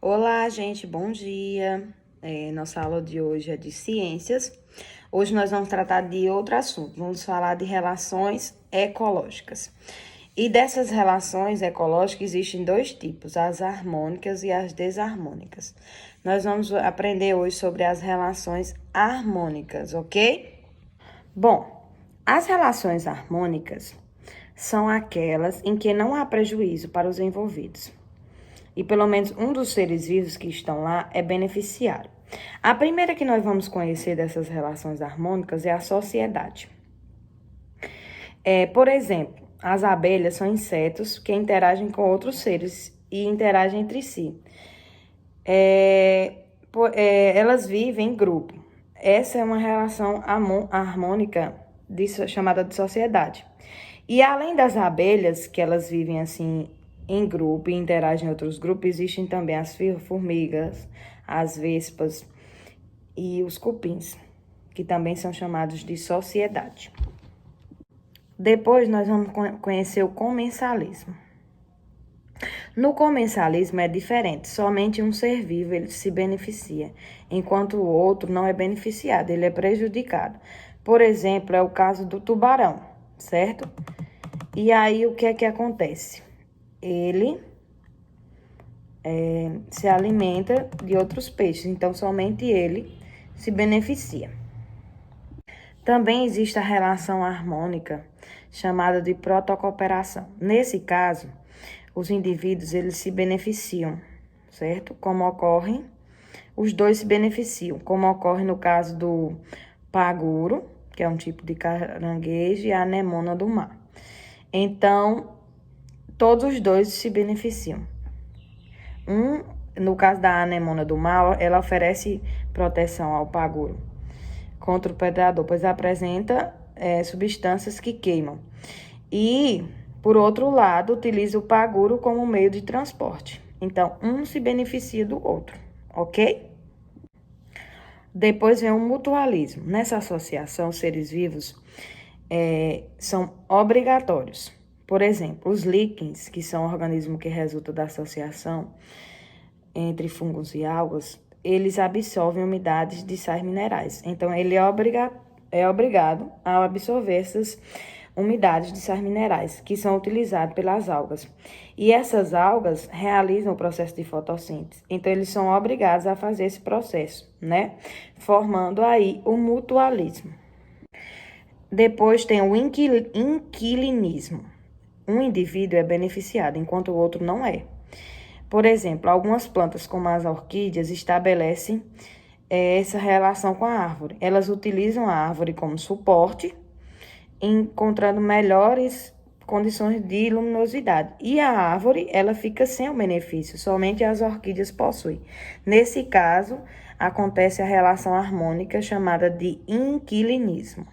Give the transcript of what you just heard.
Olá, gente, bom dia. Nossa aula de hoje é de ciências. Hoje nós vamos tratar de outro assunto. Vamos falar de relações ecológicas. E dessas relações ecológicas existem dois tipos, as harmônicas e as desarmônicas. Nós vamos aprender hoje sobre as relações harmônicas, ok? Bom, as relações harmônicas são aquelas em que não há prejuízo para os envolvidos. E pelo menos um dos seres vivos que estão lá é beneficiário. A primeira que nós vamos conhecer dessas relações harmônicas é a sociedade. Por exemplo, as abelhas são insetos que interagem com outros seres e interagem entre si. Elas vivem em grupo. Essa é uma relação harmônica chamada de sociedade. E além das abelhas, que elas vivem assim em grupo e interagem em outros grupos, existem também as formigas, as vespas e os cupins, que também são chamados de sociedade. Depois nós vamos conhecer o comensalismo. No comensalismo é diferente, somente um ser vivo ele se beneficia, enquanto o outro não é beneficiado, ele é prejudicado. Por exemplo, é o caso do tubarão, certo? E aí o que é que acontece? Ele se alimenta de outros peixes, então somente ele se beneficia. Também existe a relação harmônica, chamada de protocooperação. Nesse caso, os indivíduos eles se beneficiam, certo? Os dois se beneficiam, como ocorre no caso do paguro, que é um tipo de caranguejo, e a anemona do mar. Então, todos os dois se beneficiam. No caso da anemona do mar, ela oferece proteção ao paguro contra o predador, pois apresenta substâncias que queimam. E, por outro lado, utiliza o paguro como meio de transporte. Então, um se beneficia do outro, ok? Depois vem o mutualismo. Nessa associação, os seres vivos são obrigatórios. Por exemplo, os líquens, que são organismos que resultam da associação entre fungos e algas, eles absorvem umidades de sais minerais. Então, ele é obrigado a absorver essas umidades de sais minerais, que são utilizados pelas algas. E essas algas realizam o processo de fotossíntese. Então, eles são obrigados a fazer esse processo, né? Formando aí o mutualismo. Depois tem o inquilinismo. Um indivíduo é beneficiado, enquanto o outro não é. Por exemplo, algumas plantas, como as orquídeas, estabelecem essa relação com a árvore. Elas utilizam a árvore como suporte, encontrando melhores condições de luminosidade. E a árvore, ela fica sem o benefício, somente as orquídeas possuem. Nesse caso, acontece a relação harmônica chamada de inquilinismo.